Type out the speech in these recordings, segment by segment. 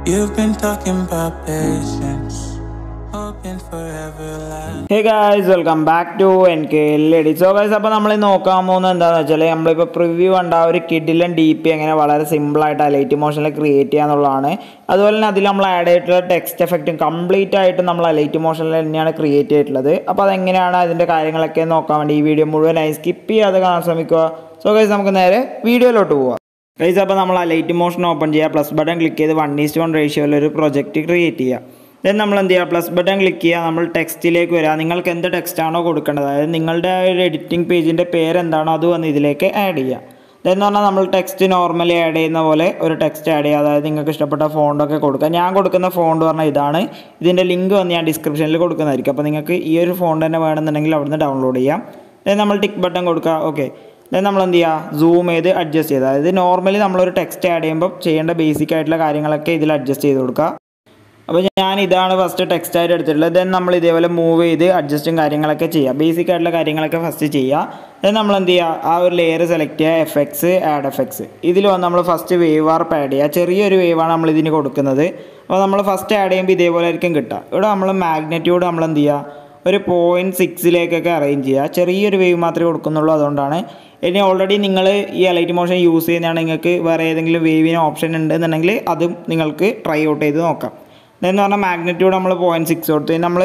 You've been talking about patience, hoping forever last. Hey guys, welcome back to NKL EDITS. So guys, അപ്പോൾ നമ്മൾ നോക്കാൻ പോകുന്നത് എന്താണെന്ന് വെച്ചാൽ നമ്മളിപ്പോൾ പ്രിവ്യൂ കണ്ട ആ ഒരു കിഡിലും DP എങ്ങനെ വളരെ സിമ്പിളായിട്ട് അലൈറ്റ് മോഷനിൽ ക്രിയേറ്റ് ചെയ്യാന്നുള്ളതാണ്. അതുപോലെ തന്നെ അതിൽ നമ്മൾ ആഡ് ചെയ്തിട്ടുള്ള ടെക്സ്റ്റ് എഫക്റ്റും കംപ്ലീറ്റ് ആയിട്ട് നമ്മൾ അലൈറ്റ് മോഷനിൽ തന്നെയാണ് ക്രിയേറ്റ് ചെയ്തിട്ടുള്ളത്. അപ്പോൾ അതെങ്ങനെയാണ് അതിൻ്റെ കാര്യങ്ങളൊക്കെ നോക്കാൻ വേണ്ടി ഈ വീഡിയോ മുഴുവനായി സ്കിപ്പ് ചെയ്യാതെ കാണാൻ ശ്രമിക്കുക. സോ ഗൈസ്, നമുക്ക് നേരെ വീഡിയോയിലോട്ട് പോവാം. ഗൈസ്, അപ്പോൾ നമ്മൾ അലൈറ്റ് മോഷൻ ഓപ്പൺ ചെയ്യുക, പ്ലസ് ബട്ടൺ ക്ലിക്ക് ചെയ്ത് 1:1 റേഷ്യോയിൽ ഒരു പ്രൊജക്റ്റ് ക്രിയേറ്റ് ചെയ്യുക. ദെൻ നമ്മൾ എന്ത് ചെയ്യുക, പ്ലസ് ബട്ടൺ ക്ലിക്ക് ചെയ്യുക, നമ്മൾ ടെക്സ്റ്റിലേക്ക് വരിക. നിങ്ങൾക്ക് എന്ത് ടെക്സ്റ്റാണോ കൊടുക്കേണ്ടത്, അതായത് നിങ്ങളുടെ ഒരു എഡിറ്റിംഗ് പേജിൻ്റെ പേരെന്താണോ അത് വന്ന് ഇതിലേക്ക് ആഡ് ചെയ്യുക. ദെൻ പറഞ്ഞാൽ നമ്മൾ ടെക്സ്റ്റ് നോർമലി ആഡ് ചെയ്യുന്ന പോലെ ഒരു ടെക്സ്റ്റ് ആഡ് ചെയ്യുക. അതായത് നിങ്ങൾക്ക് ഇഷ്ടപ്പെട്ട ഫോണ്ടൊക്കെ കൊടുക്കുക. ഞാൻ കൊടുക്കുന്ന ഫോണ്ട് പറഞ്ഞാൽ ഇതാണ്. ഇതിൻ്റെ ലിങ്ക് വന്ന് ഞാൻ ഡിസ്ക്രിപ്ഷനിൽ കൊടുക്കുന്നതായിരിക്കും. അപ്പോൾ നിങ്ങൾക്ക് ഈ ഒരു ഫോണ്ട് തന്നെ വേണമെന്നുണ്ടെങ്കിൽ അവിടുന്ന് ഡൗൺലോഡ് ചെയ്യാം. ദെൻ നമ്മൾ ടിക്ക് ബട്ടൺ കൊടുക്കുക. ഓക്കെ, ദെൻ നമ്മൾ എന്ത് ചെയ്യുക, സൂം ചെയ്ത് അഡ്ജസ്റ്റ് ചെയ്ത്, അതായത് നോർമലി നമ്മളൊരു ടെക്സ്റ്റ് ആഡ് ചെയ്യുമ്പോൾ ചെയ്യേണ്ട ബേസിക് ആയിട്ടുള്ള കാര്യങ്ങളൊക്കെ ഇതിൽ അഡ്ജസ്റ്റ് ചെയ്ത് കൊടുക്കുക. അപ്പോൾ ഞാൻ ഇതാണ് ഫസ്റ്റ് ടെക്സ്റ്റ് ആയിട്ട് എടുത്തിട്ടുള്ളത്. ദെൻ നമ്മൾ ഇതേപോലെ മൂവ് ചെയ്ത് അഡ്ജസ്റ്റും കാര്യങ്ങളൊക്കെ ചെയ്യുക. ബേസിക് ആയിട്ടുള്ള കാര്യങ്ങളൊക്കെ ഫസ്റ്റ് ചെയ്യുക. ദെൻ നമ്മൾ എന്ത് ചെയ്യുക, ആ ഒരു ലെയർ സെലക്ട് ചെയ്യുക, എഫക്ട്സ്, ആഡ് എഫക്ട്സ്. ഇതിൽ വന്ന് നമ്മൾ ഫസ്റ്റ് വേവ് വാർപ്പ് ആഡ് ചെയ്യുക. ചെറിയൊരു വേവാണ് നമ്മൾ ഇതിന് കൊടുക്കുന്നത്. അപ്പോൾ നമ്മൾ ഫസ്റ്റ് ആഡ് ചെയ്യുമ്പോൾ ഇതേപോലെ ആയിരിക്കും കിട്ടുക. ഇവിടെ നമ്മൾ മാഗ്നറ്റ്യൂഡ് നമ്മൾ എന്ത് ചെയ്യുക, ഒരു 0.6 അറേഞ്ച് ചെയ്യുക. ചെറിയൊരു വേവ് മാത്രമേ കൊടുക്കുന്നുള്ളൂ, അതുകൊണ്ടാണ്. ഇനി ഓൾറെഡി നിങ്ങൾ ഈ അലൈറ്റ് മോഷൻ യൂസ് ചെയ്യുന്നതാണ്, നിങ്ങൾക്ക് വേറെ ഏതെങ്കിലും വേവിന് ഓപ്ഷൻ ഉണ്ടെന്നുണ്ടെങ്കിൽ അതും നിങ്ങൾക്ക് ട്രൈ ഔട്ട് ചെയ്ത് നോക്കാം. എന്ന് പറഞ്ഞാൽ മാഗ്നറ്റ്യൂഡ് നമ്മൾ 0.6 കൊടുത്തു. നമ്മൾ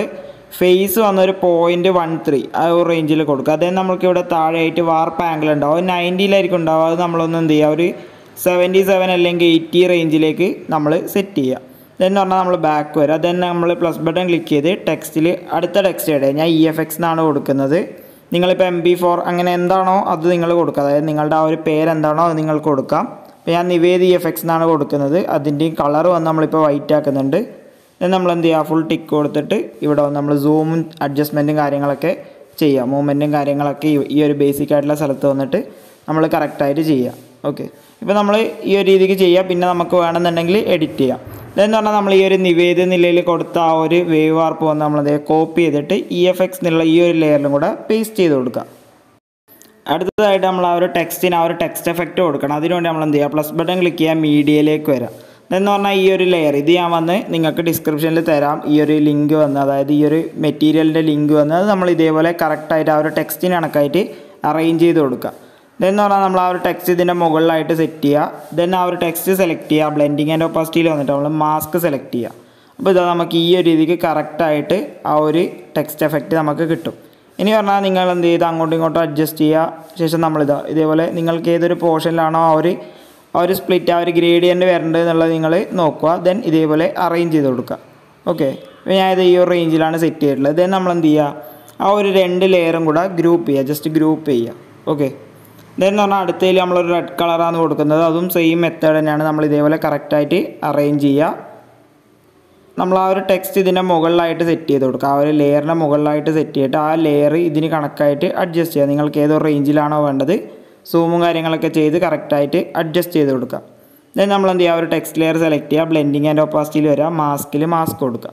ഫേസ് വന്നൊരു 0.13 ആ ഒരു റേഞ്ചിൽ കൊടുക്കുക. അതായത് നമുക്ക് ഇവിടെ താഴെയായിട്ട് വാർപ്പ് ആംഗിൾ ഉണ്ടാവും. 90 ഉണ്ടാവും. അത് നമ്മളൊന്ന് എന്ത് ചെയ്യുക, ഒരു 77 അല്ലെങ്കിൽ 80 റേഞ്ചിലേക്ക് നമ്മൾ സെറ്റ് ചെയ്യുക. എന്ന് പറഞ്ഞാൽ നമ്മൾ ബാക്ക് വരിക. ദെൻ നമ്മൾ പ്ലസ് ബട്ടൺ ക്ലിക്ക് ചെയ്ത് ടെക്സ്റ്റിൽ അടുത്ത ടെക്സ്റ്റ് ഇടുക. ഞാൻ EFX എന്നാണ് കൊടുക്കുന്നത്. നിങ്ങളിപ്പോൾ MP4 അങ്ങനെ എന്താണോ അത് നിങ്ങൾ കൊടുക്കുക. അതായത് നിങ്ങളുടെ ആ ഒരു പേരെന്താണോ അത് നിങ്ങൾക്ക് കൊടുക്കാം. അപ്പോൾ ഞാൻ നിവേദ് EFX എന്നാണ് കൊടുക്കുന്നത്. അതിൻ്റെയും കളർ വന്ന് നമ്മളിപ്പോൾ വൈറ്റ് ആക്കുന്നുണ്ട്. നമ്മൾ എന്ത് ചെയ്യുക, ഫുൾ ടിക്ക് കൊടുത്തിട്ട് ഇവിടെ വന്ന് നമ്മൾ സൂമും അഡ്ജസ്റ്റ്മെൻറ്റും കാര്യങ്ങളൊക്കെ ചെയ്യുക. മൂവ്മെൻറ്റും കാര്യങ്ങളൊക്കെ ഈ ഒരു ബേസിക് ആയിട്ടുള്ള സ്ഥലത്ത് വന്നിട്ട് നമ്മൾ കറക്റ്റായിട്ട് ചെയ്യുക. ഓക്കെ, ഇപ്പോൾ നമ്മൾ ഈ ഒരു രീതിക്ക് ചെയ്യുക. പിന്നെ നമുക്ക് വേണമെന്നുണ്ടെങ്കിൽ എഡിറ്റ് ചെയ്യാം. ഇതെന്ന് പറഞ്ഞാൽ നമ്മൾ ഈ ഒരു നിവേദ നിലയിൽ കൊടുത്ത ആ ഒരു വേവ് വാർപ്പ് വന്ന് നമ്മളത് കോപ്പി ചെയ്തിട്ട് EFX എന്നുള്ള ഈ ഒരു ലെയറിലും കൂടെ പേസ്റ്റ് ചെയ്ത് കൊടുക്കുക. അടുത്തതായിട്ട് നമ്മൾ ആ ഒരു ടെക്സ്റ്റിന് ആ ഒരു ടെക്സ്റ്റ് എഫക്റ്റ് കൊടുക്കണം. അതിനുവേണ്ടി നമ്മൾ എന്ത് ചെയ്യുക, പ്ലസ് ബട്ടൺ ക്ലിക്ക് ചെയ്യുക, മീഡിയയിലേക്ക് വരാം. എന്ന് പറഞ്ഞാൽ ഈ ഒരു ലെയർ ഇത് ഞാൻ വന്ന് നിങ്ങൾക്ക് ഡിസ്ക്രിപ്ഷനിൽ തരാം. ഈ ഒരു ലിങ്ക് വന്ന്, അതായത് ഈ ഒരു മെറ്റീരിയലിൻ്റെ ലിങ്ക് വന്ന് അത് നമ്മൾ ഇതേപോലെ കറക്റ്റായിട്ട് ആ ഒരു ടെക്സ്റ്റിന് കണക്കായിട്ട് അറേഞ്ച് ചെയ്ത് കൊടുക്കുക. ഇതെന്ന് പറഞ്ഞാൽ നമ്മൾ ആ ഒരു ടെക്സ്റ്റ് ഇതിൻ്റെ മുകളിലായിട്ട് സെറ്റ് ചെയ്യുക. ദെൻ ആ ഒരു ടെക്സ്റ്റ് സെലക്ട് ചെയ്യുക. ബ്ലെൻഡിങ് ആൻഡ് ഒപ്പാസിറ്റിയിൽ വന്നിട്ട് നമ്മൾ മാസ്ക് സെലക്ട് ചെയ്യുക. അപ്പോൾ ഇതാ നമുക്ക് ഈ ഒരു രീതിക്ക് കറക്റ്റായിട്ട് ആ ഒരു ടെക്സ്റ്റ് എഫക്റ്റ് നമുക്ക് കിട്ടും. ഇനി പറഞ്ഞാൽ നിങ്ങൾ എന്ത് ചെയ്ത് അങ്ങോട്ടും ഇങ്ങോട്ടും അഡ്ജസ്റ്റ് ചെയ്യുക. ശേഷം നമ്മളിതാ ഇതേപോലെ നിങ്ങൾക്ക് ഏതൊരു പോർഷനിലാണോ ആ ഒരു സ്പ്ലിറ്റ്, ആ ഒരു ഗ്രേഡിയൻ്റ് വരേണ്ടത് എന്നുള്ളത് നിങ്ങൾ നോക്കുക. ദെൻ ഇതേപോലെ അറേഞ്ച് ചെയ്ത് കൊടുക്കുക. ഓക്കെ, അപ്പോൾ ഞാനിത് ഈ ഒരു റേഞ്ചിലാണ് സെറ്റ് ചെയ്തിട്ടുള്ളത്. ദെൻ നമ്മൾ എന്ത് ചെയ്യുക, ആ ഒരു 2 ലെയറും കൂടെ ഗ്രൂപ്പ് ചെയ്യുക, ജസ്റ്റ് ഗ്രൂപ്പ് ചെയ്യുക. ഓക്കെ, ഇതെന്ന് പറഞ്ഞാൽ അടുത്തതിൽ നമ്മളൊരു റെഡ് കളറാണ് കൊടുക്കുന്നത്. അതും സെയിം മെത്തേഡ് തന്നെയാണ്. നമ്മൾ ഇതേപോലെ കറക്റ്റായിട്ട് അറേഞ്ച് ചെയ്യുക. നമ്മൾ ആ ഒരു ടെക്സ്റ്റ് ഇതിൻ്റെ മുകളിലായിട്ട് സെറ്റ് ചെയ്ത് കൊടുക്കുക. ആ ഒരു ലെയറിൻ്റെ മുകളിലായിട്ട് സെറ്റ് ചെയ്തിട്ട് ആ ലെയർ ഇതിന് കണക്കായിട്ട് അഡ്ജസ്റ്റ് ചെയ്യുക. നിങ്ങൾക്ക് ഏതൊരു റേഞ്ചിലാണോ വേണ്ടത് സൂമും കാര്യങ്ങളൊക്കെ ചെയ്ത് കറക്റ്റായിട്ട് അഡ്ജസ്റ്റ് ചെയ്ത് കൊടുക്കുക. ദെൻ നമ്മൾ എന്ത് ചെയ്യുക, ഒരു ടെക്സ്റ്റ് ലെയർ സെലക്ട് ചെയ്യുക, ബ്ലെൻഡിങ് ആൻഡ് ഒപ്പാസിറ്റിയിൽ വരിക, മാസ്കിൽ മാസ്ക് കൊടുക്കുക.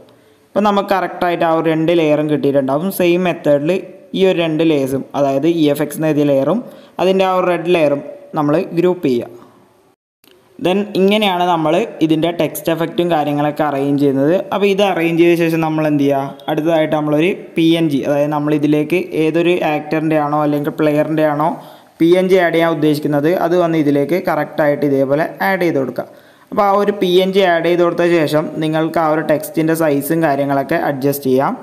അപ്പോൾ നമുക്ക് കറക്റ്റായിട്ട് ആ ഒരു 2 ലെയറും കിട്ടിയിട്ടുണ്ടാവും. സെയിം മെത്തേഡിൽ ഈ ഒരു 2 ലേയേഴ്സും, അതായത് EFX എന്ന എഴുതിയ ലെയറും അതിൻ്റെ ആ ഒരു റെഡ് ലെയറും നമ്മൾ ഗ്രൂപ്പ് ചെയ്യുക. ദെൻ ഇങ്ങനെയാണ് നമ്മൾ ഇതിൻ്റെ ടെക്സ്റ്റ് എഫക്റ്റും കാര്യങ്ങളൊക്കെ അറേഞ്ച് ചെയ്യുന്നത്. അപ്പോൾ ഇത് അറേഞ്ച് ചെയ്ത ശേഷം നമ്മൾ എന്ത് ചെയ്യുക, അടുത്തതായിട്ട് നമ്മളൊരു PNG, അതായത് നമ്മൾ ഇതിലേക്ക് ഏതൊരു ആക്ടറിൻ്റെ ആണോ അല്ലെങ്കിൽ പ്ലെയറിൻ്റെ ആണോ PNG ആഡ് ചെയ്യാൻ ഉദ്ദേശിക്കുന്നത് അത് വന്ന് ഇതിലേക്ക് കറക്റ്റായിട്ട് ഇതേപോലെ ആഡ് ചെയ്ത് കൊടുക്കുക. അപ്പോൾ ആ ഒരു PNG ആഡ് ചെയ്ത് കൊടുത്ത ശേഷം നിങ്ങൾക്ക് ആ ഒരു ടെക്സ്റ്റിൻ്റെ സൈസും കാര്യങ്ങളൊക്കെ അഡ്ജസ്റ്റ് ചെയ്യാം.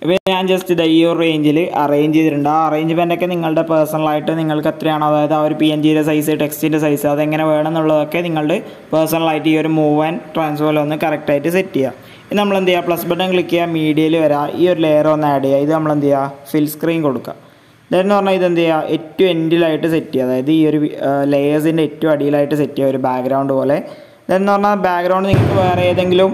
ഇപ്പോൾ ഞാൻ ജസ്റ്റ് ഇത് ഈ ഒരു റേഞ്ചിൽ അറേഞ്ച് ചെയ്തിട്ടുണ്ട്. ആ അറേഞ്ച്മെൻറ്റൊക്കെ നിങ്ങളുടെ പേഴ്സണലായിട്ട് നിങ്ങൾക്ക് എത്രയാണോ, അതായത് ആ ഒരു PNGയുടെ സൈസ്, ടെക്സ്റ്റിൻ്റെ സൈസ് അതെങ്ങനെ വേണം എന്നുള്ളതൊക്കെ നിങ്ങളുടെ പേഴ്സണലായിട്ട് ഈ ഒരു മൂവ് ആൻഡ് ട്രാൻസ്ഫോറിൽ ഒന്ന് കറക്റ്റായിട്ട് സെറ്റ് ചെയ്യുക. ഇത് നമ്മൾ എന്ത് ചെയ്യുക, പ്ലസ് ബട്ടൺ ക്ലിക്ക് ചെയ്യുക, മീഡിയയിൽ വരിക, ഈ ഒരു ലെയർ ഒന്ന് ആഡ് ചെയ്യുക. ഇത് നമ്മൾ എന്ത് ചെയ്യുക, ഫിൽ സ്ക്രീൻ കൊടുക്കുക. ഇതെന്ന് പറഞ്ഞാൽ ഇതെന്ത് ചെയ്യുക, ഏറ്റവും എൻഡിലായിട്ട് സെറ്റ് ചെയ്യുക. അതായത് ഈ ഒരു ലെയേഴ്സിൻ്റെ ഏറ്റവും അടിയിലായിട്ട് സെറ്റ് ചെയ്യുക, ഒരു ബാക്ക്ഗ്രൗണ്ട് പോലെ. ഇതെന്ന് പറഞ്ഞാൽ ബാക്ക്ഗ്രൗണ്ട് നിങ്ങൾക്ക് വേറെ ഏതെങ്കിലും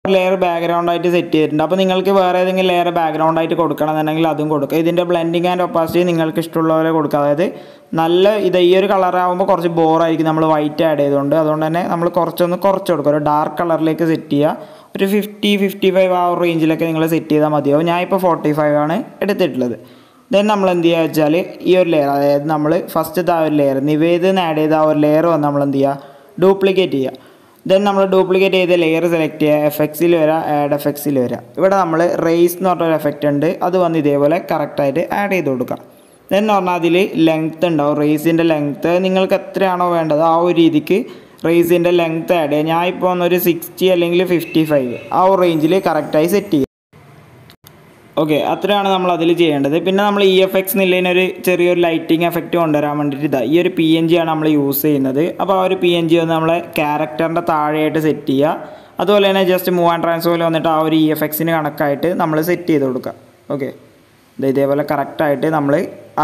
ലെയർ ബാക്ക്ഗ്രൗണ്ടായിട്ട് സെറ്റ് ചെയ്തിട്ടുണ്ട്. അപ്പോൾ നിങ്ങൾക്ക് വേറെ ഏതെങ്കിലും ലെയർ ബാക്ക്ഗ്രൗണ്ടായിട്ട് കൊടുക്കണമെന്നുണ്ടെങ്കിൽ അതും കൊടുക്കുക. ഇതിൻ്റെ ബ്ലെൻഡിങ് ആൻഡ് ഒപ്പാസിറ്റി നിങ്ങൾക്ക് ഇഷ്ടമുള്ള പോലെ കൊടുക്കുക. അതായത് നല്ല ഈ ഒരു കളറാകുമ്പോൾ കുറച്ച് ബോറായിരിക്കും നമ്മൾ വൈറ്റ് ആഡ് ചെയ്തുകൊണ്ട്. അതുകൊണ്ട് തന്നെ നമ്മൾ കുറച്ച് കൊടുക്കുക. ഒരു ഡാർക്ക് കളറിലേക്ക് സെറ്റ് ചെയ്യുക. ഒരു 50-55 ആ റേഞ്ചിലൊക്കെ നിങ്ങൾ സെറ്റ് ചെയ്താൽ മതിയാവും. ഞാനിപ്പോൾ 45 ആണ് എടുത്തിട്ടുള്ളത്. ദെൻ നമ്മൾ എന്ത് ചെയ്യുക വെച്ചാൽ ഈ ഒരു ലെയർ, അതായത് നമ്മൾ ഫസ്റ്റത്തെ ആ ഒരു ലെയർ നിവേദന ആഡ് ചെയ്ത ആ ഒരു ലെയർ വന്ന് നമ്മൾ എന്ത് ചെയ്യുക, ഡ്യൂപ്ലിക്കേറ്റ് ചെയ്യുക. ദെൻ നമ്മൾ ഡ്യൂപ്ലിക്കേറ്റ് ചെയ്ത ലെയർ സെലക്ട് ചെയ്യുക, എഫക്ട്സിൽ വരിക, ആഡ് എഫക്ട്സിൽ വരിക. ഇവിടെ നമ്മൾ റേസ് എന്ന് പറഞ്ഞൊരു എഫക്റ്റ് ഉണ്ട്, അത് വന്ന് ഇതേപോലെ കറക്റ്റായിട്ട് ആഡ് ചെയ്ത് കൊടുക്കുക. ദെൻ എന്ന് പറഞ്ഞാൽ അതിൽ ലെങ്ത്ത് ഉണ്ടാവും, റേസിൻ്റെ ലെങ്ത്ത് നിങ്ങൾക്ക് എത്രയാണോ വേണ്ടത് ആ ഒരു രീതിക്ക് റേസിൻ്റെ ലെങ്ത്ത് ആഡ് ചെയ്യുക. ഞാൻ ഇപ്പോൾ ഒരു 60 അല്ലെങ്കിൽ 55 ആ ഒരു റേഞ്ചിൽ കറക്റ്റായി സെറ്റ് ചെയ്യുക. ഓക്കെ, അത്രയാണ് നമ്മൾ അതിൽ ചെയ്യേണ്ടത്. പിന്നെ നമ്മൾ EFX എന്നുള്ളതിനൊരു ചെറിയൊരു ലൈറ്റിംഗ് എഫക്റ്റ് കൊണ്ടുവരാൻ വേണ്ടിയിട്ട് ഇതാ ഈ ഒരു PNG ആണ് നമ്മൾ യൂസ് ചെയ്യുന്നത്. അപ്പോൾ ആ ഒരു PNG ഒന്ന് നമ്മളെ ക്യാരക്ടറിൻ്റെ താഴെയായിട്ട് സെറ്റ് ചെയ്യുക. അതുപോലെ തന്നെ ജസ്റ്റ് മൂവ് ആൻഡ് ട്രാൻസ്ഫോർ വന്നിട്ട് ആ ഒരു EFXന് കണക്കായിട്ട് നമ്മൾ സെറ്റ് ചെയ്ത് കൊടുക്കുക. ഓക്കെ, ഇതേപോലെ കറക്റ്റായിട്ട് നമ്മൾ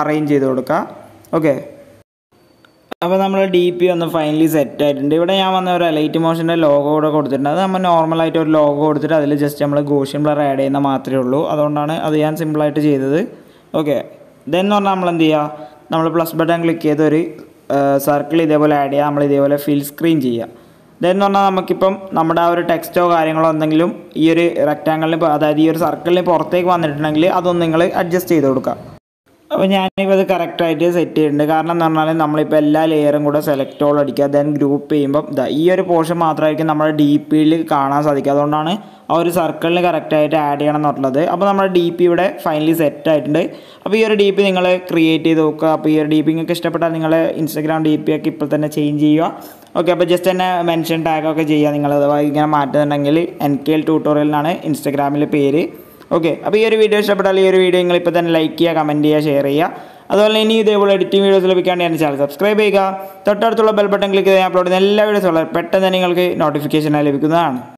അറേഞ്ച് ചെയ്ത് കൊടുക്കുക. ഓക്കെ, അപ്പോൾ നമ്മൾ DP ഒന്ന് ഫൈനലി സെറ്റ് ആയിട്ടുണ്ട്. ഇവിടെ ഞാൻ വന്ന ഒരു Alightmotionൻ്റെ ലോഗോ കൂടെ കൊടുത്തിട്ടുണ്ട്. അത് നമ്മൾ നോർമലായിട്ട് ഒരു ലോഗോ കൊടുത്തിട്ട് അതിൽ ജസ്റ്റ് നമ്മൾ ഗോഷ്യൻ ബ്ലർ ആഡ് ചെയ്യുന്ന മാത്രമേ ഉള്ളൂ. അതുകൊണ്ടാണ് അത് ഞാൻ സിമ്പിളായിട്ട് ചെയ്തത്. ഓക്കെ, ദെൻ എന്ന് പറഞ്ഞാൽ നമ്മൾ എന്ത് ചെയ്യുക, നമ്മൾ പ്ലസ് ബട്ടൺ ക്ലിക്ക് ചെയ്ത് ഒരു സർക്കിൾ ഇതേപോലെ ആഡ് ചെയ്യുക, നമ്മൾ ഇതേപോലെ ഫിൽ സ്ക്രീൻ ചെയ്യുക. ദെൻ എന്ന് പറഞ്ഞാൽ നമുക്കിപ്പം നമ്മുടെ ആ ഒരു ടെക്സ്റ്റോ കാര്യങ്ങളോ എന്തെങ്കിലും ഈ ഒരു റെക്റ്റാങ്കിളിന്, അതായത് ഈ ഒരു സർക്കിളിന് പുറത്തേക്ക് വന്നിട്ടുണ്ടെങ്കിൽ അതൊന്ന് നിങ്ങൾ അഡ്ജസ്റ്റ് ചെയ്ത് കൊടുക്കുക. അപ്പോൾ ഞാനിപ്പോൾ അത് കറക്റ്റായിട്ട് സെറ്റ് ചെയ്തിട്ടുണ്ട്. കാരണം എന്ന് പറഞ്ഞാൽ നമ്മളിപ്പോൾ എല്ലാ ലെയറും കൂടെ സെലക്ട് ഓൾ അടിക്കുക, ദെൻ ഗ്രൂപ്പ് ചെയ്യുമ്പം ഈ ഒരു പോർഷൻ മാത്രമായിരിക്കും നമ്മുടെ DPയിൽ കാണാൻ സാധിക്കുക. അതുകൊണ്ടാണ് ആ ഒരു സർക്കിളിന് കറക്റ്റായിട്ട് ആഡ് ചെയ്യണം എന്നുള്ളത്. അപ്പോൾ നമ്മുടെ DP ഇവിടെ ഫൈനലി സെറ്റ് ആയിട്ടുണ്ട്. അപ്പോൾ ഈ ഒരു DP നിങ്ങൾ ക്രിയേറ്റ് ചെയ്ത് നോക്കുക. അപ്പോൾ ഈ ഒരു DP നിങ്ങൾക്ക് ഇഷ്ടപ്പെട്ടാൽ നിങ്ങൾ ഇൻസ്റ്റാഗ്രാം DP ഒക്കെ ഇപ്പോൾ തന്നെ ചേഞ്ച് ചെയ്യുക. ഓക്കെ, അപ്പോൾ ജസ്റ്റ് തന്നെ മെൻഷൻ ടാഗൊക്കെ ചെയ്യുക. നിങ്ങൾ അഥവാ ഇങ്ങനെ മാറ്റുന്നുണ്ടെങ്കിൽ NKL ട്യൂട്ടോറിയൽ എന്നാണ് ഇൻസ്റ്റാഗ്രാമിലെ പേര്. ഓക്കെ, അപ്പോൾ ഈ ഒരു വീഡിയോ ഇഷ്ടപ്പെട്ടാൽ ഈ ഒരു വീഡിയോ നിങ്ങൾ ഇപ്പോൾ തന്നെ ലൈക്ക് ചെയ്യുക, കമൻറ്റ് ചെയ്യുക, ഷെയർ ചെയ്യുക. അതുപോലെ ഇനി ഇതേപോലെ എഡിറ്റിംഗ് വീഡിയോസ് ലഭിക്കാണ്ട് എൻ്റെ ചാനൽ സബ്സ്ക്രൈബ് ചെയ്യുക. തൊട്ടടുത്തുള്ള ബെൽ ബട്ടൺ ക്ലിക്ക് ചെയ്ത് ഞാൻ അപ്ലോഡ് ചെയ്യുന്ന എല്ലാ വീഡിയോസും പെട്ടെന്ന് നിങ്ങൾക്ക് നോട്ടിഫിക്കേഷനായി ലഭിക്കുന്നതാണ്.